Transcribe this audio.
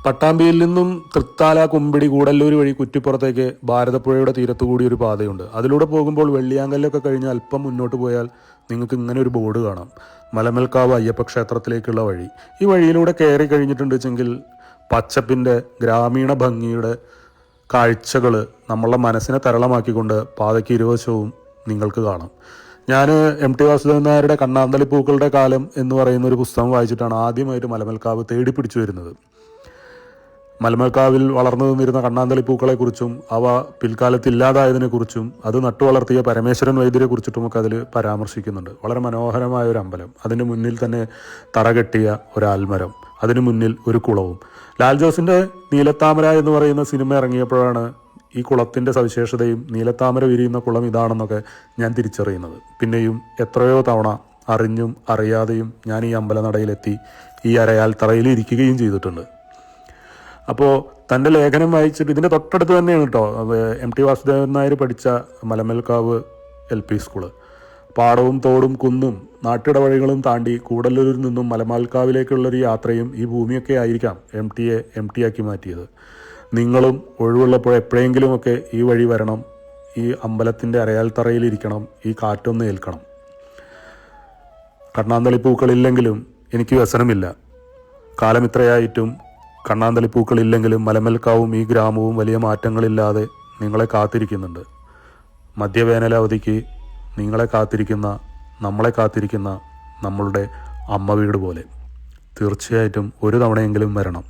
പട്ടാമ്പിയിൽ നിന്നും തൃത്താല, കുമ്പിടി, കൂടല്ലൂർ വഴി കുറ്റിപ്പുറത്തേക്ക് ഭാരതപ്പുഴയുടെ തീരത്തുകൂടി ഒരു പാതയുണ്ട്. അതിലൂടെ പോകുമ്പോൾ വെള്ളിയാങ്കല്ലൊക്കെ കഴിഞ്ഞ് അല്പം മുന്നോട്ട് പോയാൽ നിങ്ങൾക്ക് ഇങ്ങനെ ഒരു ബോർഡ് കാണാം: മലമൽക്കാവ് അയ്യപ്പ ക്ഷേത്രത്തിലേക്കുള്ള വഴി. ഈ വഴിയിലൂടെ കയറി കഴിഞ്ഞിട്ടുണ്ട് വെച്ചെങ്കിൽ പച്ചപ്പിൻ്റെ ഗ്രാമീണ ഭംഗിയുടെ കാഴ്ചകൾ നമ്മളുടെ മനസ്സിനെ തരളമാക്കിക്കൊണ്ട് പാതയ്ക്ക് ഇരുവശവും നിങ്ങൾക്ക് കാണാം. ഞാൻ MT വാസുദേവൻ നായരുടെ കണ്ണാന്തളിപ്പൂക്കളുടെ കാലം എന്ന് പറയുന്ന ഒരു പുസ്തകം വായിച്ചിട്ടാണ് ആദ്യമായിട്ട് മലമൽക്കാവ് തേടി പിടിച്ചു വരുന്നത്. മലമൽക്കാവിൽ വളർന്നു നിന്നിരുന്ന കണ്ണാന്തളിപ്പൂക്കളെക്കുറിച്ചും അവ പിൽക്കാലത്ത് ഇല്ലാതായതിനെക്കുറിച്ചും അത് നട്ടുവളർത്തിയ പരമേശ്വരൻ വൈദ്യരെ കുറിച്ചിട്ടുമൊക്കെ അതിൽ പരാമർശിക്കുന്നുണ്ട്. വളരെ മനോഹരമായ ഒരു അമ്പലം, അതിന് മുന്നിൽ തന്നെ തറകെട്ടിയ ഒരു ആൽമരം, അതിനു മുന്നിൽ ഒരു കുളവും. ലാൽ ജോസിൻ്റെ നീലത്താമര എന്ന് പറയുന്ന സിനിമ ഇറങ്ങിയപ്പോഴാണ് ഈ കുളത്തിൻ്റെ സവിശേഷതയും നീലത്താമര വിരിയുന്ന കുളം ഇതാണെന്നൊക്കെ ഞാൻ തിരിച്ചറിയുന്നത്. പിന്നെയും എത്രയോ തവണ അറിഞ്ഞും അറിയാതെയും ഞാൻ ഈ അമ്പലനടയിലെത്തി ഈ അരയാൽ തറയിൽ ഇരിക്കുകയും ചെയ്തിട്ടുണ്ട്. അപ്പോൾ തൻ്റെ ലേഖനം വായിച്ചിട്ട്, ഇതിൻ്റെ തൊട്ടടുത്ത് തന്നെയാണ് കേട്ടോ MT വാസുദേവൻ നായർ പഠിച്ച മലമൽക്കാവ് LP സ്കൂള്. പാടവും തോടും കുന്നും നാട്ടിടവഴികളും താണ്ടി കൂടല്ലൂരിൽ നിന്നും മലമൽക്കാവിലേക്കുള്ളൊരു യാത്രയും ഈ ഭൂമിയൊക്കെ ആയിരിക്കാം MTയെ MT ആക്കി മാറ്റിയത്. നിങ്ങളും ഒഴിവുള്ളപ്പോൾ എപ്പോഴെങ്കിലുമൊക്കെ ഈ വഴി വരണം, ഈ അമ്പലത്തിൻ്റെ അരയാൽ തറയിലിരിക്കണം, ഈ കാറ്റൊന്ന് ഏൽക്കണം. കണ്ണാന്തളിപ്പൂക്കളില്ലെങ്കിലും എനിക്ക് വ്യസനമില്ല. കാലം ഇത്രയായിട്ടും കണ്ണാന്തളിപ്പൂക്കളില്ലെങ്കിലും മലമൽക്കാവും ഈ ഗ്രാമവും വലിയ മാറ്റങ്ങളില്ലാതെ നിങ്ങളെ കാത്തിരിക്കുന്നുണ്ട്. മധ്യവേനലവധിക്ക് നിങ്ങളെ കാത്തിരിക്കുന്ന, നമ്മളെ കാത്തിരിക്കുന്ന നമ്മളുടെ അമ്മ വീട് പോലെ. തീർച്ചയായിട്ടും ഒരു തവണയെങ്കിലും വരണം.